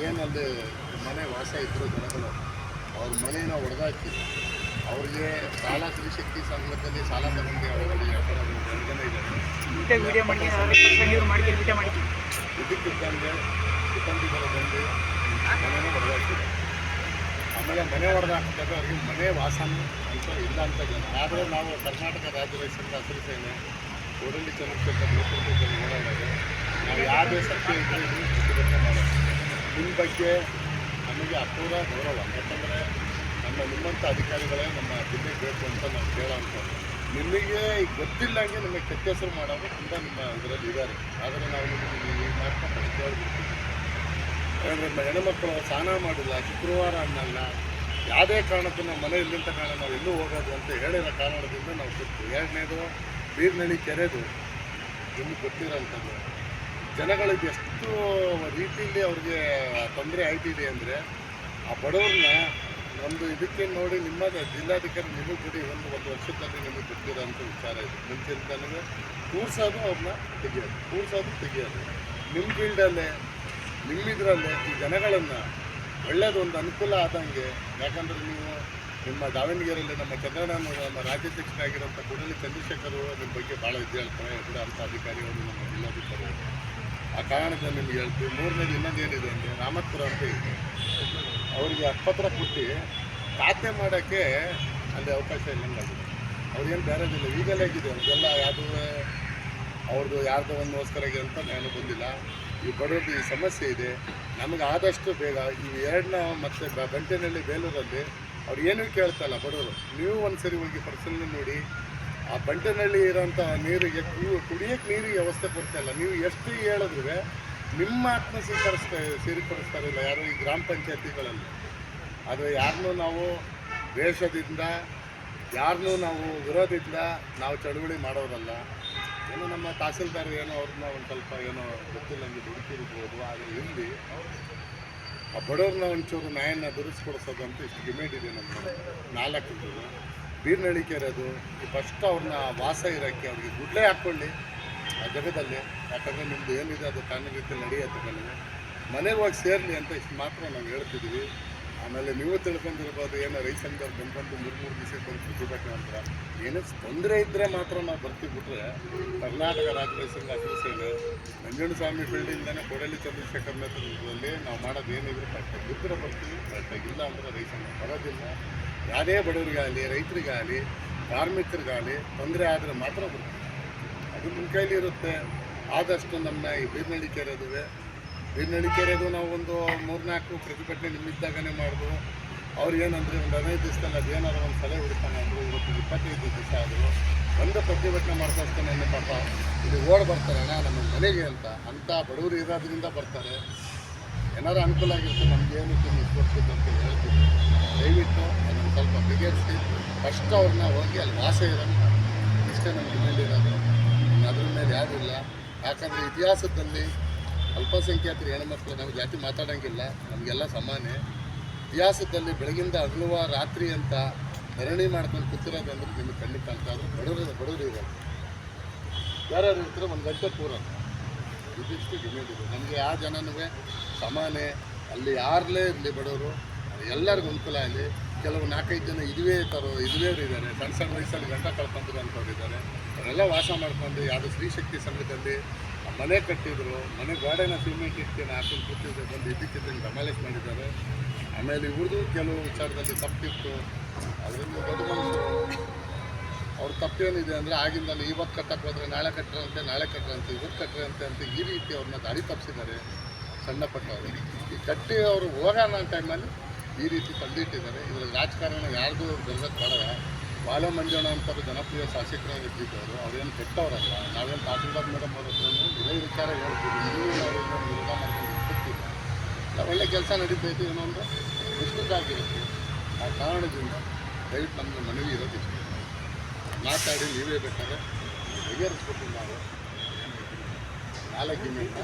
ಏನಲ್ಲಿ ಮನೆ ವಾಸ ಇದ್ದರು ಜನಗಳು ಅವ್ರ ಮನೇನ ಹೊಡೆದಾಕಿ ಅವ್ರಿಗೆ ಸಾಲ ತ್ರಿಶಕ್ತಿ ಸಂಘದಲ್ಲಿ ಸಾಲ ತಗೊಂಡು ಅವರಲ್ಲಿ ಜನ ಇದ್ದಾರೆ ಇದಕ್ಕಿದ್ದಂಗೆ ಸಿಬ್ಬಂದಿಗಳ ಬಂದು ಮನೆಯೂ ಹೊಡೆದಾಕಿದೆ. ಆಮೇಲೆ ಮನೆ ಹೊಡೆದಾಕಿದಾಗ ಅವ್ರಿಗೆ ಮನೆ ವಾಸನೂ ಅಂತ ಇಲ್ಲ ಅಂತ ಜನ. ಆದರೆ ನಾವು ಕರ್ನಾಟಕ ರಾಜ್ಯ ರೈತ ಸಂಘ ಹಸಿರು ಸೇನೆ ಕೋಡಳ್ಳಿ ಚಂದ್ರಶೇಖರ್ ನೇತೃತ್ವದಲ್ಲಿ ಓಡಾಡೋದು ನಾವು ಯಾವುದೇ ಸತ್ಯ ಇದ್ದರೆ ಪ್ರತಿಭಟನೆ ಮಾಡೋದು. ನಿಮ್ಮ ಬಗ್ಗೆ ನಮಗೆ ಅಪೂರ್ವ ಗೌರವ. ಯಾಕಂದರೆ ನಿಮ್ಮಂಥ ಅಧಿಕಾರಿಗಳೇ ನಮ್ಮ ಜಿಲ್ಲೆಗೆ ಬೇಕು ಅಂತ ನಾವು ಕೇಳೋಂಥದ್ದು. ನಿಮಗೆ ಗೊತ್ತಿಲ್ಲಂಗೆ ನಿಮಗೆ ಕೆಟ್ಟ ಹೆಸರು ಮಾಡೋದು ತುಂಬ ನಿಮ್ಮ ಇದರಲ್ಲಿ ಇದ್ದಾರೆ. ಆದರೆ ನಾವು ನಿಮಗೆ ಈ ಮಾತ್ರ ಕೇಳಿಬಿಡ್ತೀವಿ. ಯಾಕಂದರೆ ಹೆಣ್ಣುಮಕ್ಕಳು ಸ್ನಾನ ಮಾಡಿಲ್ಲ, ಶುಕ್ರವಾರ ಅನ್ನಲ್ಲ, ಯಾವುದೇ ಕಾರಣಕ್ಕೂ ನಮ್ಮ ಮನೆ ಇಲ್ಲಿಂದ ಕಾರಣ ನಾವು ಎಲ್ಲೂ ಹೋಗೋದು ಅಂತ ಹೇಳಿರೋ ಕಾರಣದಿಂದ ನಾವು ಕೊಡ್ತೀವಿ. ಎರಡನೇದು ಬೀರ್ನಳ್ಳಿ ಕೆರೆದು ನಿಮಗೆ ಗೊತ್ತಿರೋಂಥದ್ದು ಜನಗಳಿಗೆ ಎಷ್ಟು ರೀತಿಯಲ್ಲಿ ಅವ್ರಿಗೆ ತೊಂದರೆ ಆಯ್ತಿದೆ ಅಂದರೆ ಆ ಬಡವ್ರನ್ನ ಒಂದು ಇದಕ್ಕೆ ನೋಡಿ ನಿಮ್ಮ ಜಿಲ್ಲಾಧಿಕಾರಿ ನಿಮಗೆ ಕೊಡಿ ಒಂದು ವರ್ಷದಲ್ಲಿ ನಿಮಗೆ ಗೊತ್ತಿರೋಂಥ ವಿಚಾರ ಇದೆ. ಮುಂಚಿನ ಕೂರ್ಸೋದು ಅವ್ರನ್ನ ತೆಗಿಯೋದು ನಿಮ್ಮ ಫೀಲ್ಡಲ್ಲೇ ನಿಮ್ಮಿದ್ರಲ್ಲೇ ಈ ಜನಗಳನ್ನು ಒಳ್ಳೆಯದು ಒಂದು ಅನುಕೂಲ ಆದಂಗೆ. ಯಾಕಂದರೆ ನೀವು ನಿಮ್ಮ ದಾವಣಗೆರೆಯಲ್ಲಿ ನಮ್ಮ ಚಂದ್ರಣ್ಣ ನಮ್ಮ ರಾಜ್ಯಾಧ್ಯಕ್ಷರಾಗಿರೋಂಥ ಕೂಡಲಿ ಚಂದ್ರಶೇಖರ್ ನಿಮ್ಮ ಬಗ್ಗೆ ಭಾಳ ಇದು ಹೇಳ್ತಾರೆ ಕೂಡ ಅಂಥ ಅಧಿಕಾರಿಗಳು ನಮ್ಮ ಜಿಲ್ಲಾಧಿಕಾರಿ. ಆ ಕಾರಣದಿಂದ ನಿಮ್ಗೆ ಹೇಳ್ತೀವಿ. ಮೂರನೇದು ಇನ್ನೊಂದೇನಿದೆ ಅಂದರೆ ರಾಮತ್ಪುರ ಅಂತ ಇದೆ, ಅವರಿಗೆ ಹಕ್ಕುಪತ್ರ ಕೊಟ್ಟು ಖಾತೆ ಮಾಡೋಕ್ಕೆ ಅಲ್ಲಿ ಅವಕಾಶ ಇಲ್ಲಂಗಾಗಿದೆ. ಅವ್ರಿಗೇನು ಬೇರೆದಿಲ್ಲ, ಈಗಲೇ ಆಗಿದೆ ಅವ್ರಿಗೆಲ್ಲ. ಯಾವುದೂ ಅವ್ರದ್ದು ಯಾರ್ದೋ ಒಂದೋಸ್ಕರಾಗಿ ಅಂತ ನಾನು ಬಂದಿಲ್ಲ. ಈ ಬಡವ್ರದ್ದು ಈ ಸಮಸ್ಯೆ ಇದೆ. ನಮಗೆ ಆದಷ್ಟು ಬೇಗ ಈ ಎರಡನ್ನ ಮತ್ತು ಗಂಟೆನಲ್ಲಿ ಬೇಲೂರಲ್ಲಿ ಅವ್ರು ಏನೂ ಕೇಳ್ತಾಯಿಲ್ಲ ಬಡವರು. ನೀವು ಒಂದು ಸರಿ ಹೋಗಿ ಪರಿಶೀಲನೆ ನೋಡಿ. ಆ ಬಂಟೆನಲ್ಲಿ ಇರೋಂಥ ನೀರಿಗೆ ಕುಡಿಯೋಕ್ಕೆ ನೀರಿಗೆ ವ್ಯವಸ್ಥೆ ಕೊಡ್ತಾಯಿಲ್ಲ. ನೀವು ಎಷ್ಟು ಹೇಳಿದ್ರು ನಿಮ್ಮ ಆತ್ಮ ಸೇರಿಪಡಿಸ್ತಾರಿಲ್ಲ ಯಾರು ಈ ಗ್ರಾಮ ಪಂಚಾಯತಿಗಳಲ್ಲಿ. ಆದರೆ ಯಾರನ್ನೂ ನಾವು ದ್ವೇಷದಿಂದ, ಯಾರನ್ನೂ ನಾವು ವಿರೋಧದಿಂದ ನಾವು ಚಳುವಳಿ ಮಾಡೋರಲ್ಲ. ಏನೋ ನಮ್ಮ ತಹಸೀಲ್ದಾರ್ ಏನೋ ಅವ್ರನ್ನ ಒಂದು ಸ್ವಲ್ಪ ಏನೋ ಗೊತ್ತಿಲ್ಲ ನಮಗೆ ದುಡುಕಿರ್ಬೋದು. ಆದರೆ ಇಲ್ಲಿ ಆ ಬಡವ್ರನ್ನ ಒಂಚೂರು ನ್ಯಾಯನ ದುರಿಸ್ಕೊಡಿಸೋದಂತ ಇಷ್ಟು ಡಿಮ್ಯಾಂಡ್ ಇದೆ ನಮ್ಮ 4 ಬೀರ್ನಳ್ಳಿ ಕೆರೆದು ಈ ಫಸ್ಟ್ ಅವ್ರನ್ನ ವಾಸ ಇರೋಕ್ಕೆ ಅವ್ರಿಗೆ ಗುಡ್ಲೆ ಹಾಕ್ಕೊಳ್ಳಿ ಆ ಜಾಗದಲ್ಲಿ. ಯಾಕಂದರೆ ನಿಮ್ಮದು ಏನಿದೆ ಅದು ಕಾನೂನು ರೀತಿಯಲ್ಲಿ ನಡೆಯುತ್ತೆ. ನನಗೆ ಮನೆಗೆ ಹೋಗಿ ಸೇರಲಿ ಅಂತ ಇಷ್ಟು ಮಾತ್ರ ನಾವು ಹೇಳ್ತಿದ್ದೀವಿ. ಆಮೇಲೆ ನೀವು ತಿಳ್ಕೊಂಡಿರ್ಬೋದು, ಏನೋ ರೈತ ಸಂಘದವ್ರು ಬಂದು 3 ದಿವಸ ಪ್ರತಿಭಟನೆ ಅಂತ ಏನೋ ತೊಂದರೆ ಇದ್ದರೆ ಮಾತ್ರ ನಾವು ಬರ್ತೀವಿ. ಬಿಟ್ಟರೆ ಕರ್ನಾಟಕ ರಾಜ್ಯ ರೈತ ಸಂಘ ಹಸಿರು ಸೇನೆ ನಂಜನಸ್ವಾಮಿ ಫೀಲ್ಡಿಂದನೇ ಕೋಡಳ್ಳಿ ಚಂದ್ರಶೇಖರ್ ನೇತೃತ್ವದಲ್ಲಿ ನಾವು ಮಾಡೋದು ಏನಿದ್ರು ಕರೆಕ್ಟಾಗಿ ಇದ್ದರೆ ಬರ್ತೀವಿ, ಕರೆಕ್ಟಾಗಿಲ್ಲ ಅಂದರೆ ರೈತ ಸಂಘ ಬರೋದಿಲ್ಲ. ಯಾವುದೇ ಬಡವರಿಗಾಗಲಿ, ರೈತರಿಗಾಗಲಿ, ಕಾರ್ಮಿಕರಿಗಾಗಲಿ ತೊಂದರೆ ಆದರೆ ಮಾತ್ರ ಬರ್ತೀವಿ. ಅದು ನಿಮ್ಮ ಕೈಲಿರುತ್ತೆ. ಆದಷ್ಟು ನಮ್ಮ ಈ ಬೀರ್ನಳ್ಳಿ ಕೆರೆದು ನಾವು ಒಂದು 3-4 ಪ್ರತಿಭಟನೆ ನಿಮ್ಮಿದ್ದಾಗನೇ ಮಾಡಿದ್ರು. ಅವ್ರು ಏನಂದರೆ ಒಂದು 15 ದಿವಸದಲ್ಲಿ ಅದೇನಾದ್ರು ಒಂದು ಸಲಹೆ ಹುಡುಕಾನೆ ಅಂದರು. ಇವತ್ತು 25 ದಿವಸ ಆದರು. ಒಂದು ಪ್ರತಿಭಟನೆ ಮಾಡ್ಕೊಳ್ತಾನೆ ಪಾಪ ಇಲ್ಲಿ ಬರ್ತಾರೆ ಅಣ್ಣ ನಮ್ಮ ಮನೆಗೆ ಅಂತ ಬಡವರು ಇರೋದ್ರಿಂದ ಬರ್ತಾರೆ. ಏನಾರು ಅನುಕೂಲ ಆಗಿರುತ್ತೆ ನಮಗೇನಕ್ಕೆ ನೀವು ಕೊಡ್ತಿದ್ದು ಅಂತ ಹೇಳ್ತೀವಿ. ದಯವಿಟ್ಟು ಅದನ್ನು ಸ್ವಲ್ಪ ಬಿಗರಿಸಿ ಫಸ್ಟ್ ಅವ್ರನ್ನ ಹೋಗಿ ಅಲ್ಲಿ ವಾಸ ಇರೋಂಥ ಇಷ್ಟೇ ನಮಗೆ ಮೇಲಿರೋದು. ಅದ್ರ ಮೇಲೆ ಯಾರೂ ಇಲ್ಲ. ಯಾಕಂದರೆ ಇತಿಹಾಸದಲ್ಲಿ ಅಲ್ಪಸಂಖ್ಯಾತರು ಹೆಣ್ಮಕ್ಳು ನಾವು ಜಾತಿ ಮಾತಾಡೋಂಗಿಲ್ಲ, ನಮಗೆಲ್ಲ ಸಮಾನೆ. ಇತಿಹಾಸದಲ್ಲಿ ಬೆಳಗಿಂದ ಹಗಲುವ ರಾತ್ರಿ ಅಂತ ಧರಣಿ ಮಾಡ್ಕೊಂಡು ಕೂತಿರೋದು ಅಂದರೆ ನಿಮಗೆ ಖಂಡಿತ ಅಂತ. ಆದರೂ ಬಡವರು ಇರೋದು ಯಾರ್ಯಾರು ಇರ್ತಾರೆ 1 ಗಂಟೆ ಪೂರ ಇದಿಷ್ಟು ಡಿಮ್ಯಾಂಡ್ ಇದೆ. ನಮಗೆ ಯಾವ ಜನನೂ ಸಮಾನೆ. ಅಲ್ಲಿ ಯಾರಲ್ಲೇ ಇರಲಿ ಬಡವರು ಎಲ್ಲರಿಗೂ ಅನುಕೂಲ ಆಗಲಿ. ಕೆಲವು 4-5 ಜನ ಇದುವೇರು ಇದ್ದಾರೆ, ಸಣ್ಣ ವಯಸ್ಸಲ್ಲಿ ಗಂಟ ಕಳ್ಕೊಂಡಿರೋ ಅಂಥವ್ರಿದ್ದಾರೆ. ಅವರೆಲ್ಲ ವಾಸ ಮಾಡ್ಕೊಂಡು ಯಾವುದೋ ಸ್ತ್ರೀಶಕ್ತಿ ಸಂಘದಲ್ಲಿ ಮನೆ ಕಟ್ಟಿದ್ರು. ಮನೆ ಗೋಡೆನ ಸಿಮೆಂಟ್ ಇಟ್ಕೊಂಡು ಹಾಕೊಂಡು ಕೂತಿದ್ರು, ಬಂದು ಇದಕ್ಕಿದ್ದಂಗೆ ಡಮಾಲಿಷ್ ಮಾಡಿದ್ದಾರೆ. ಆಮೇಲೆ ಇವ್ರದ್ದು ಕೆಲವು ವಿಚಾರದಲ್ಲಿ ತಪ್ಪಿತ್ತು. ಅದರಿಂದ ದೊಡ್ಡ ಮನುಷ್ಯರು ಅವ್ರ ತಪ್ಪೇನಿದೆ ಅಂದರೆ ಆಗಿಂದಲ್ಲಿ ಇವತ್ತು ಕಟ್ಟಕ್ಕೆ ಹೋದರೆ ನಾಳೆ ಕಟ್ಟರಂತೆ ಇವತ್ತು ಕಟ್ಟರಂತೆ ಅಂತ ಈ ರೀತಿ ಅವ್ರನ್ನ ದಾರಿ ತಪ್ಪಿಸಿದ್ದಾರೆ ಸಣ್ಣಪಟ್ಟವರು. ಈ ಕಟ್ಟಿ ಅವರು ಹೋಗೋಣ ಟೈಮಲ್ಲಿ ಈ ರೀತಿ ತಂದಿಟ್ಟಿದ್ದಾರೆ. ಇದರಲ್ಲಿ ರಾಜಕಾರಣ ಯಾರ್ದು ಬೆಳೆದಕ್ಕೆ ಬೇಡ. ಬಾಲ ಮಂಜಣ್ಣ ಅಂತಾರೆ ಜನಪ್ರಿಯ ಶಾಸಕರಾಗಿ ಇದ್ದಿದ್ದವರು. ಅವ್ರೇನು ಕೆಟ್ಟವರಲ್ಲ. ನಾವೇನು ತಹಸೀಲ್ದಾರ್ ಮೇಡಮ್ ಅವ್ರ ಹತ್ರ ಇದೇ ವಿಚಾರ ಹೇಳ್ತೀವಿ. ನೀವು ನಾವು ವಿರೋಧ ಮಾಡ್ಕೊಂಡು ಇರ್ತಿಲ್ಲ. ಒಳ್ಳೆ ಕೆಲಸ ನಡೀತೈತಿ. ಏನೋ ಅಂದರೆ ಡಿಸ್ಟ್ರಿಕ್ಟಾಗಿರುತ್ತೆ. ಆ ಕಾರಣದಿಂದ ದಯವಿಟ್ಟು ನಮಗೆ ಮನವಿ ಇರೋದಿಷ್ಟು ಮಾತಾಡಿ ನೀವೇ ಬೇಕಾದ್ರೆ ಬಗೆಹರಿಸ್ಕೊಟ್ಟು ನಾವು 4 ದಿನದಿಂದ